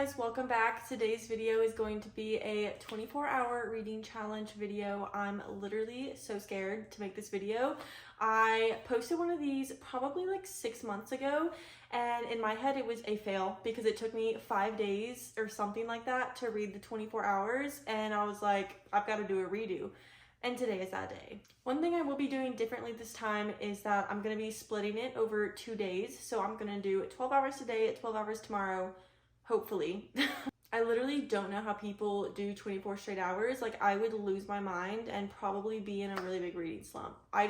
guys, welcome back. Today's video is going to be a 24-hour reading challenge video. I'm literally so scared to make this video. I posted one of these probably like 6 months ago, and in my head it was a fail because it took me 5 days or something like that to read the 24 hours, and I was like, I've got to do a redo. And today is that day. One thing I will be doing differently this time is that I'm going to be splitting it over 2 days. So I'm going to do 12 hours today, 12 hours tomorrow, hopefully. I literally don't know how people do 24 straight hours. Like, I would lose my mind and probably be in a really big reading slump. I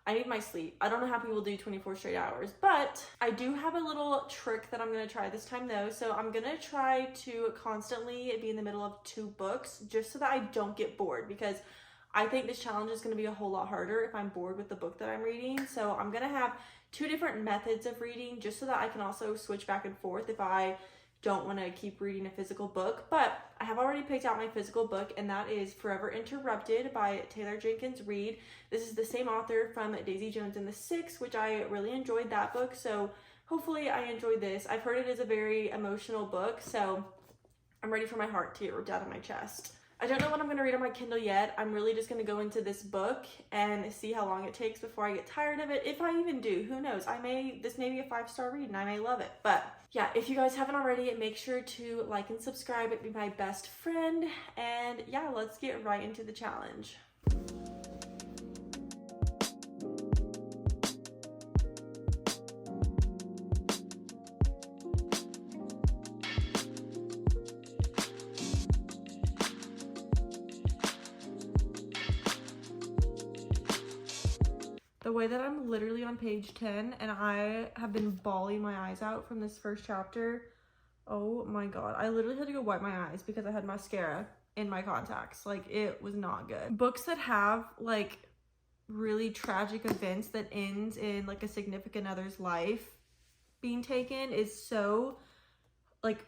need my sleep. I don't know how people do 24 straight hours, but I do have a little trick that I'm going to try this time though. So I'm going to try to constantly be in the middle of 2 books just so that I don't get bored, because I think this challenge is going to be a whole lot harder if I'm bored with the book that I'm reading. So I'm going to have 2 different methods of reading just so that I can also switch back and forth if I don't want to keep reading a physical book. But I have already picked out my physical book, and that is Forever Interrupted by Taylor Jenkins Reid. This is the same author from Daisy Jones and the Six, which I really enjoyed that book. So hopefully I enjoyed this. I've heard it is a very emotional book, so I'm ready for my heart to get ripped out of my chest. I don't know what I'm going to read on my Kindle yet. I'm really just going to go into this book and see how long it takes before I get tired of it. If I even do, who knows? This may be a 5-star read and I may love it. But yeah, if you guys haven't already, make sure to like and subscribe. It'd be my best friend. And yeah, let's get right into the challenge. The way that I'm literally on page 10 and I have been bawling my eyes out from this first chapter. Oh my god. I literally had to go wipe my eyes because I had mascara in my contacts. Like, it was not good. Books that have like really tragic events that ends in like a significant other's life being taken is so like,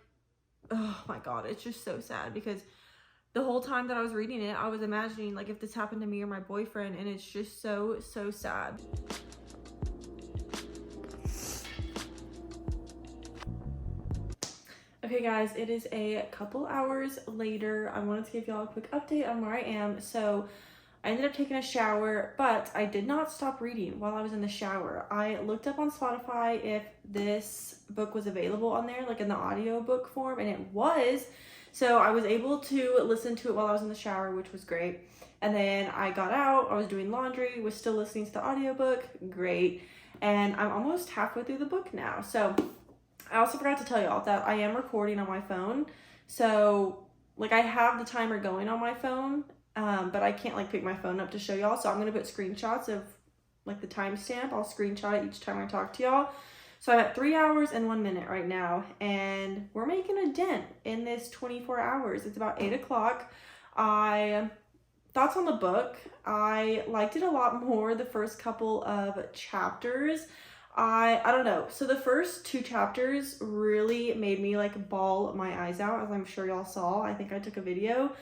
oh my god, it's just so sad, because the whole time that I was reading it, I was imagining like if this happened to me or my boyfriend, and it's just so sad. Okay guys, it is a couple hours later. I wanted to give y'all a quick update on where I am. So I ended up taking a shower, but I did not stop reading while I was in the shower. I looked up on Spotify if this book was available on there, like in the audiobook form, and it was. So I was able to listen to it while I was in the shower, which was great. And then I got out, I was doing laundry, was still listening to the audiobook, great. And I'm almost halfway through the book now. So I also forgot to tell y'all that I am recording on my phone. So like, I have the timer going on my phone, but I can't like pick my phone up to show y'all. So I'm gonna put screenshots of like the timestamp. I'll screenshot it each time I talk to y'all. So I'm at 3 hours and 1 minute right now, and we're making a dent in this 24 hours. It's about 8 o'clock. Thoughts on the book. I liked it a lot more the first couple of chapters. I don't know. So the first 2 chapters really made me like bawl my eyes out, as I'm sure y'all saw. I think I took a video.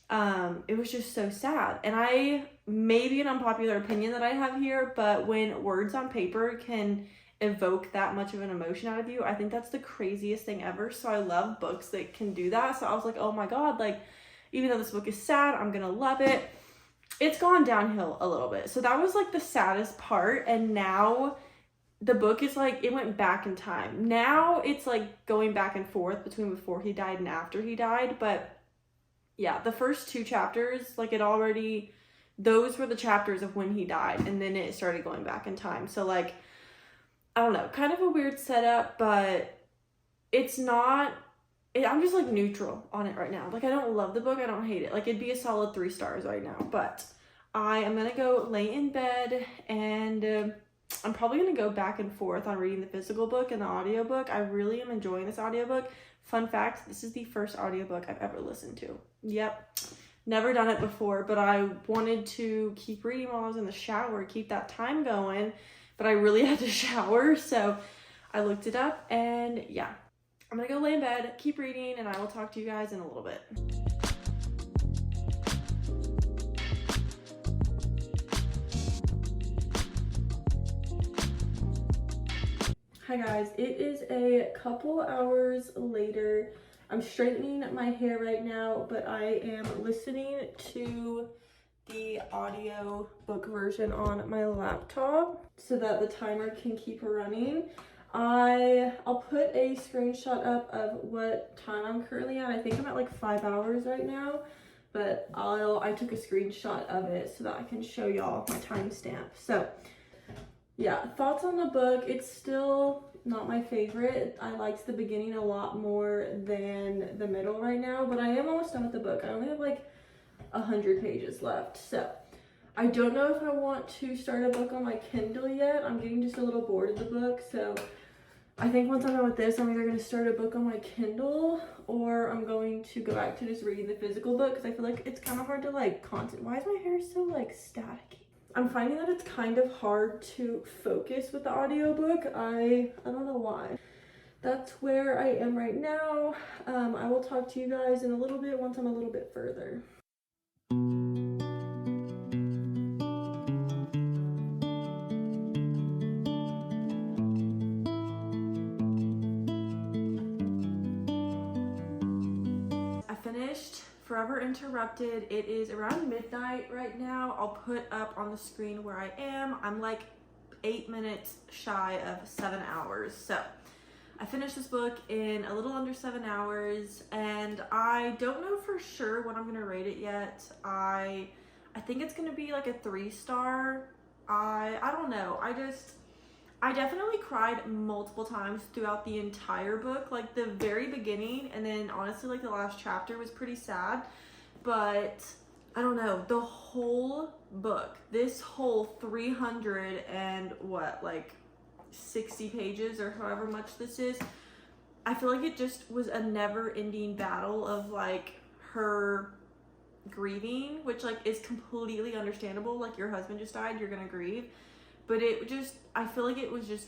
It was just so sad. And maybe an unpopular opinion that I have here, but when words on paper can evoke that much of an emotion out of you, I think that's the craziest thing ever. So I love books that can do that. So I was like, oh my god, like, even though this book is sad, I'm gonna love it. It's gone downhill a little bit. So that was like the saddest part. And now the book is like, it went back in time. Now it's like going back and forth between before he died and after he died. But yeah, the first 2 chapters, like, those were the chapters of when he died, and then it started going back in time. So like, I don't know, kind of a weird setup, but it's not, I'm just like neutral on it right now. Like, I don't love the book, I don't hate it. Like, it'd be a solid 3 stars right now, but I am gonna go lay in bed, and I'm probably gonna go back and forth on reading the physical book and the audiobook. I really am enjoying this audiobook. Fun fact, this is the first audiobook I've ever listened to. Yep, never done it before, but I wanted to keep reading while I was in the shower, keep that time going. But I really had to shower, so I looked it up, and yeah. I'm gonna go lay in bed, keep reading, and I will talk to you guys in a little bit. Hi guys, it is a couple hours later. I'm straightening my hair right now, but I am listening to the audio book version on my laptop so that the timer can keep running. I'll put a screenshot up of what time I'm currently at. I think I'm at like 5 hours right now, but I took a screenshot of it so that I can show y'all my timestamp. So yeah, thoughts on the book. It's still not my favorite. I liked the beginning a lot more than the middle right now, but I am almost done with the book. I only have like 100 pages left. So I don't know if I want to start a book on my Kindle yet. I'm getting just a little bored of the book. So I think once I'm done with this, I'm either going to start a book on my Kindle or I'm going to go back to just reading the physical book because I feel like it's kind of hard to like concentrate. Why is my hair so like staticky? I'm finding that it's kind of hard to focus with the audiobook. I don't know why. That's where I am right now. I will talk to you guys in a little bit once I'm a little bit further. I finished Forever Interrupted. It is around midnight right now. I'll put up on the screen where I am. I'm like 8 minutes shy of 7 hours. So I finished this book in a little under 7 hours, and I don't know for sure what I'm gonna rate it yet. I think it's gonna be like a 3-star. I don't know. I definitely cried multiple times throughout the entire book. Like the very beginning, and then honestly like the last chapter was pretty sad, but I don't know, the whole book, this whole 300 and what, like 60 pages or however much this is, I feel like it just was a never-ending battle of like her grieving, which like is completely understandable. Like your husband just died, you're gonna grieve, but it just, I feel like it was just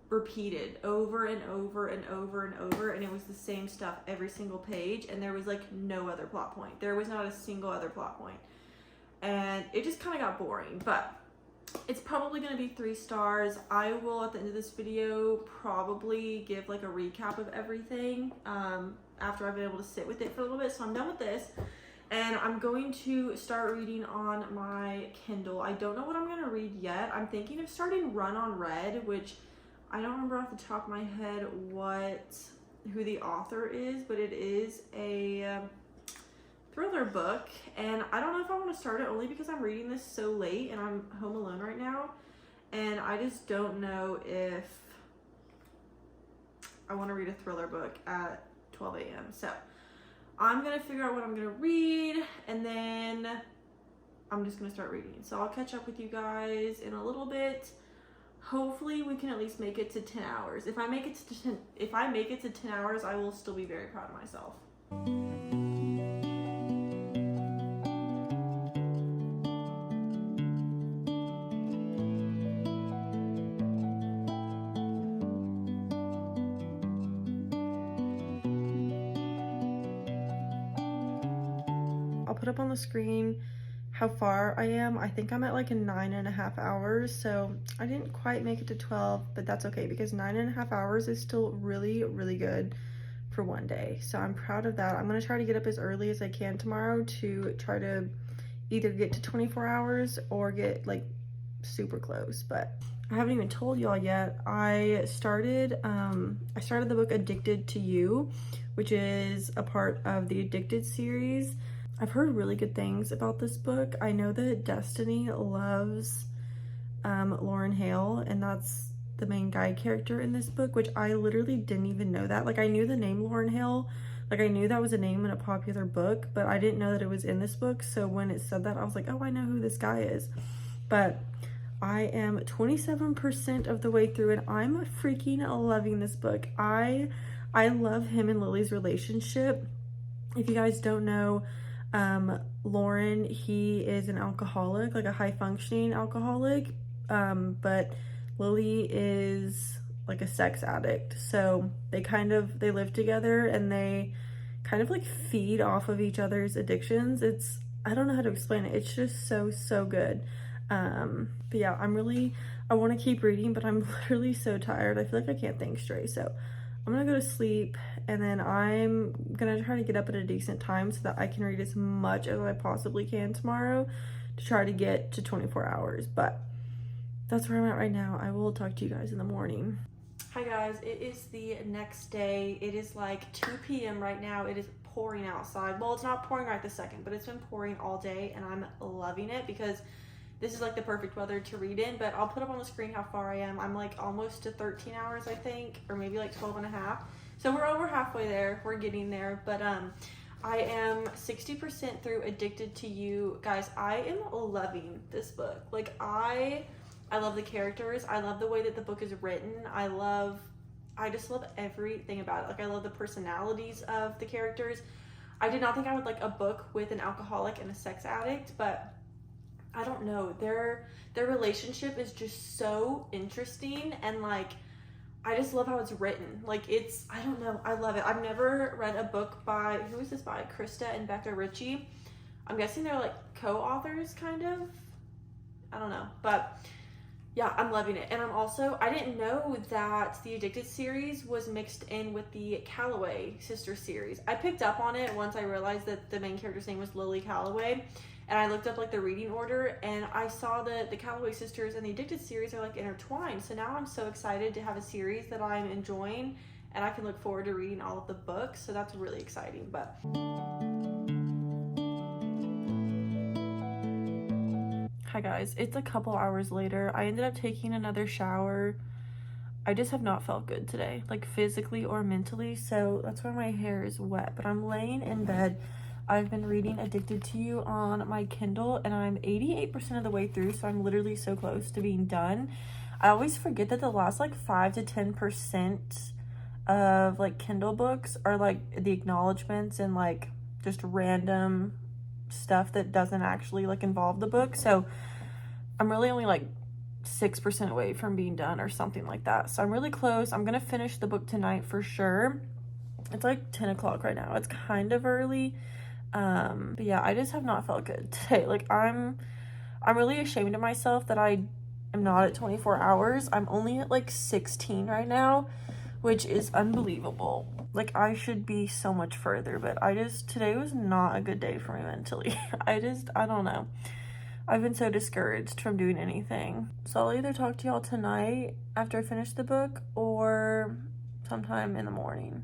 repeated over and over and over and over, and it was the same stuff every single page, and there was like no other plot point. There was not a single other plot point, and it just kind of got boring. But it's probably going to be 3 stars. I will at the end of this video probably give like a recap of everything after I've been able to sit with it for a little bit. So I'm done with this, and I'm going to start reading on my Kindle. I don't know what I'm going to read yet. I'm thinking of starting Run on Red, which I don't remember off the top of my head who the author is, but it is a thriller book, and I don't know if I want to start it only because I'm reading this so late and I'm home alone right now, and I just don't know if I want to read a thriller book at 12 a.m. So I'm gonna figure out what I'm gonna read, and then I'm just gonna start reading. So I'll catch up with you guys in a little bit. Hopefully we can at least make it to 10 hours. If I make it to 10 hours, I will still be very proud of myself. I'll put up on the screen how far I am. I think I'm at like 9.5 hours, so I didn't quite make it to 12, but that's okay because 9.5 hours is still really, really good for one day. So I'm proud of that. I'm gonna try to get up as early as I can tomorrow to try to either get to 24 hours or get like super close. But I haven't even told y'all yet. I started the book Addicted to You, which is a part of the Addicted series. I've heard really good things about this book. I know that Destiny loves Lauren Hale, and that's the main guy character in this book, which I literally didn't even know that. Like, I knew the name Lauren Hale, like I knew that was a name in a popular book, but I didn't know that it was in this book. So when it said that, I was like, oh, I know who this guy is. But I am 27% of the way through, and I'm freaking loving this book. I love him and Lily's relationship. If you guys don't know, Lauren, he is an alcoholic, like a high-functioning alcoholic, but Lily is like a sex addict. So they live together, and they kind of like feed off of each other's addictions. I don't know how to explain it. It's just so good. But yeah, I want to keep reading, but I'm literally so tired. I feel like I can't think straight. So I'm gonna go to sleep, and then I'm gonna try to get up at a decent time so that I can read as much as I possibly can tomorrow to try to get to 24 hours. But that's where I'm at right now. I will talk to you guys in the morning. Hi guys, it is the next day. It is like 2 p.m. right now. It is pouring outside. Well, it's not pouring right this second, but it's been pouring all day, and I'm loving it because this is like the perfect weather to read in. But I'll put up on the screen how far I am. I'm like almost to 13 hours, I think, or maybe like 12 and a half. So we're over halfway there. We're getting there. But I am 60% through Addicted to You. Guys, I am loving this book. Like, I love the characters. I love the way that the book is written. I just love everything about it. Like, I love the personalities of the characters. I did not think I would like a book with an alcoholic and a sex addict, but I don't know. Their relationship is just so interesting, and like, I just love how it's written. Like, I don't know. I love it. I've never read a book by, who is this by? Krista and Becca Ritchie. I'm guessing they're like co-authors, kind of. I don't know, but yeah, I'm loving it. And I didn't know that the Addicted series was mixed in with the Calloway sister series. I picked up on it once I realized that the main character's name was Lily Calloway. And I looked up like the reading order, and I saw that the Calloway sisters and the Addicted series are like intertwined. So now I'm so excited to have a series that I'm enjoying, and I can look forward to reading all of the books. So that's really exciting. But hi guys, it's a couple hours later. I ended up taking another shower. I just have not felt good today, like physically or mentally. So that's why my hair is wet. But I'm laying in bed. I've been reading Addicted to You on my Kindle, and I'm 88% of the way through, so I'm literally so close to being done. I always forget that the last like 5 to 10% of like Kindle books are like the acknowledgments and like just random stuff that doesn't actually like involve the book. So I'm really only like 6% away from being done or something like that. So I'm really close. I'm gonna finish the book tonight for sure. It's like 10 o'clock right now. It's kind of early. But yeah, I just have not felt good today. Like, I'm really ashamed of myself that I am not at 24 hours. I'm only at like 16 right now, which is unbelievable. Like, I should be so much further, but today was not a good day for me mentally. I don't know. I've been so discouraged from doing anything. So I'll either talk to y'all tonight after I finish the book or sometime in the morning.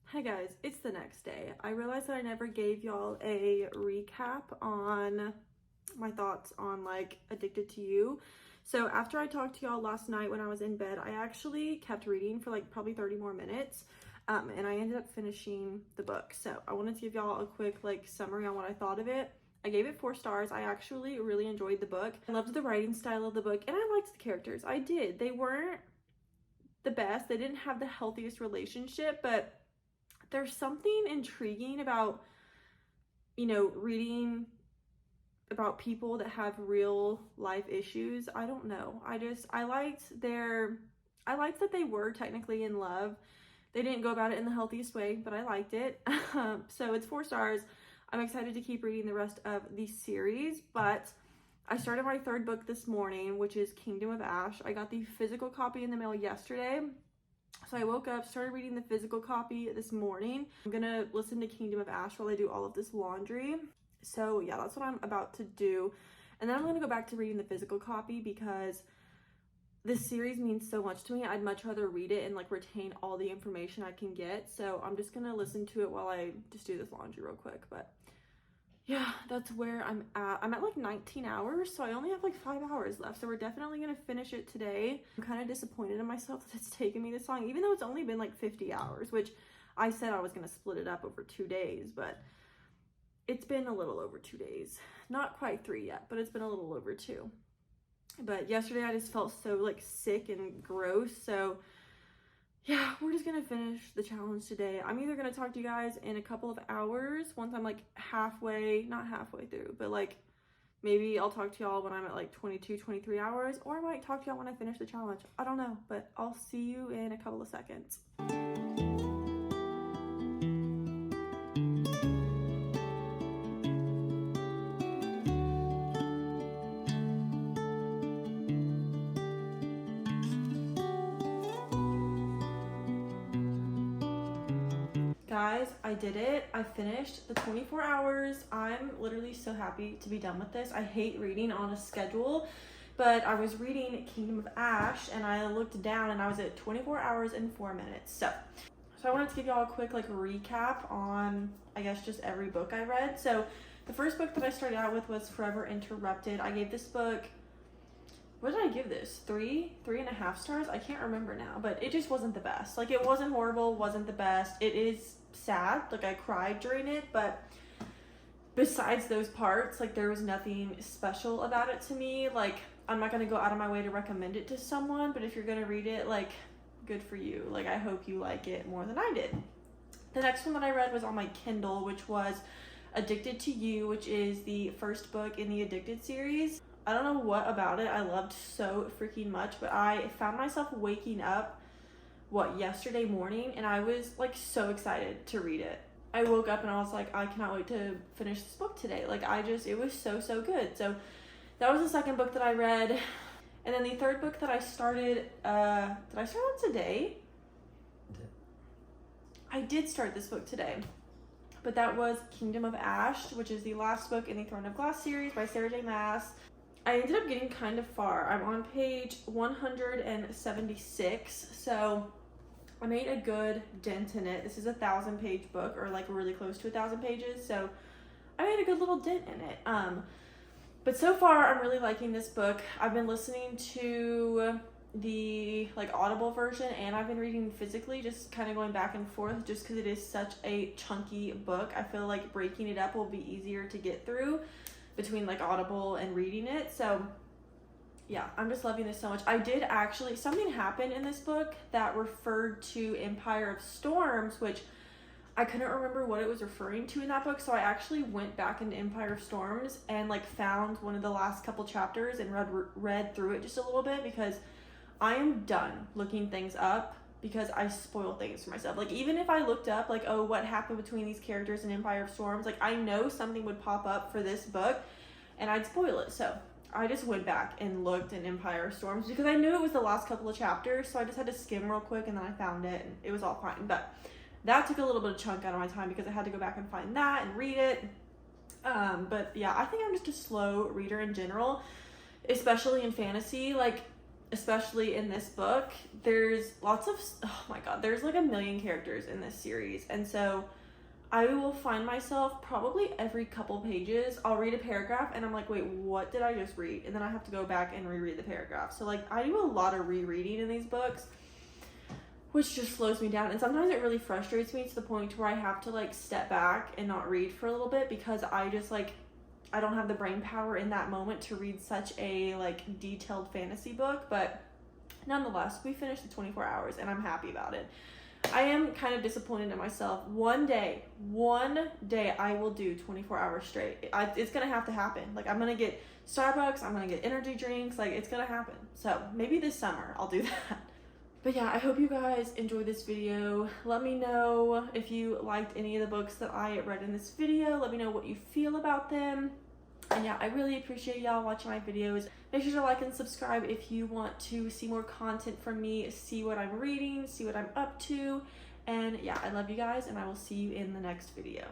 Hi guys, it's the next day. I realized that I never gave y'all a recap on my thoughts on like Addicted to You. So after I talked to y'all last night when I was in bed, I actually kept reading for like probably 30 more minutes. And I ended up finishing the book. So I wanted to give y'all a quick like summary on what I thought of it. I gave it 4 stars. I actually really enjoyed the book. I loved the writing style of the book, and I liked the characters. I did. They weren't the best. They didn't have the healthiest relationship, but there's something intriguing about, you know, reading about people that have real life issues. I don't know. I liked that they were technically in love. They didn't go about it in the healthiest way, but I liked it. So it's 4 stars. I'm excited to keep reading the rest of the series, but I started my 3rd book this morning, which is Kingdom of Ash. I got the physical copy in the mail yesterday. So I woke up, started reading the physical copy this morning. I'm gonna listen to Kingdom of Ash while I do all of this laundry. So yeah, that's what I'm about to do. And then I'm gonna go back to reading the physical copy because this series means so much to me. I'd much rather read it and like retain all the information I can get. So I'm just gonna listen to it while I just do this laundry real quick. But yeah, that's where I'm at. I'm at like 19 hours, so I only have like 5 hours left. So we're definitely gonna finish it today. I'm kind of disappointed in myself that it's taken me this long, even though it's only been like 50 hours, which I said I was gonna split it up over 2 days, but it's been a little over 2 days. Not quite 3 yet, but it's been a little over 2. But yesterday I just felt so like sick and gross, so yeah, we're just gonna finish the challenge today. I'm either gonna talk to you guys in a couple of hours once I'm like not halfway through, but like maybe I'll talk to y'all when I'm at like 22, 23 hours, or I might talk to y'all when I finish the challenge. I don't know, but I'll see you in a couple of seconds. guys, I did it. I finished the 24 hours. I'm literally so happy to be done with this. I hate reading on a schedule, but I was reading Kingdom of Ash and I looked down and I was at 24 hours and 4 minutes. So I wanted to give y'all a quick like recap on, I guess, just every book I read. So the first book that I started out with was Forever Interrupted. I gave this book, what did I give this? 3.5 stars? I can't remember now, but it just wasn't the best. Like, it wasn't horrible, wasn't the best. It is sad. Like, I cried during it, but besides those parts, like, there was nothing special about it to me. Like, I'm not gonna go out of my way to recommend it to someone, but if you're gonna read it, like, good for you. Like, I hope you like it more than I did. The next one that I read was on my Kindle, which was Addicted to You, which is the first book in the Addicted series. I don't know what about it I loved so freaking much, but I found myself waking up, yesterday morning, and I was like so excited to read it. I woke up and I was like, I cannot wait to finish this book today. Like, it was so good. So that was the second book that I read. And then the third book that I started, did I start it today? I did start this book today. But that was Kingdom of Ash, which is the last book in the Throne of Glass series by Sarah J. Maas. I ended up getting kind of far. I'm on page 176, so I made a good dent in it. This is a 1,000-page book, or like really close to 1,000 pages, so I made a good little dent in it. But so far, I'm really liking this book. I've been listening to the like Audible version, and I've been reading physically, just kind of going back and forth, just because it is such a chunky book. I feel like breaking it up will be easier to get through between like Audible and reading it. So yeah, I'm just loving this so much. I did actually, something happened in this book that referred to Empire of Storms, which I couldn't remember what it was referring to in that book. So I actually went back into Empire of Storms and like found one of the last couple chapters and read through it just a little bit, because I am done looking things up because I spoil things for myself. Like, even if I looked up like, oh, what happened between these characters in Empire of Storms, like I know something would pop up for this book and I'd spoil it. So I just went back and looked in Empire of Storms because I knew it was the last couple of chapters, so I just had to skim real quick and then I found it and it was all fine. But that took a little bit of chunk out of my time because I had to go back and find that and read it. But yeah, I think I'm just a slow reader in general, especially in fantasy. Like, especially in this book, there's lots of, oh my god, there's like a million characters in this series, and so I will find myself probably every couple pages, I'll read a paragraph and I'm like, wait, what did I just read? And then I have to go back and reread the paragraph. So like, I do a lot of rereading in these books, which just slows me down, and sometimes it really frustrates me to the point where I have to like step back and not read for a little bit, because I just like, I don't have the brain power in that moment to read such a like detailed fantasy book. But nonetheless, we finished the 24 hours and I'm happy about it. I am kind of disappointed in myself. One day I will do 24 hours straight. It's gonna have to happen. Like, I'm gonna get Starbucks, I'm gonna get energy drinks, like it's gonna happen. So maybe this summer I'll do that. But yeah, I hope you guys enjoyed this video. Let me know if you liked any of the books that I read in this video. Let me know what you feel about them. And yeah, I really appreciate y'all watching my videos. Make sure to like and subscribe if you want to see more content from me, see what I'm reading, see what I'm up to. And yeah, I love you guys, and I will see you in the next video.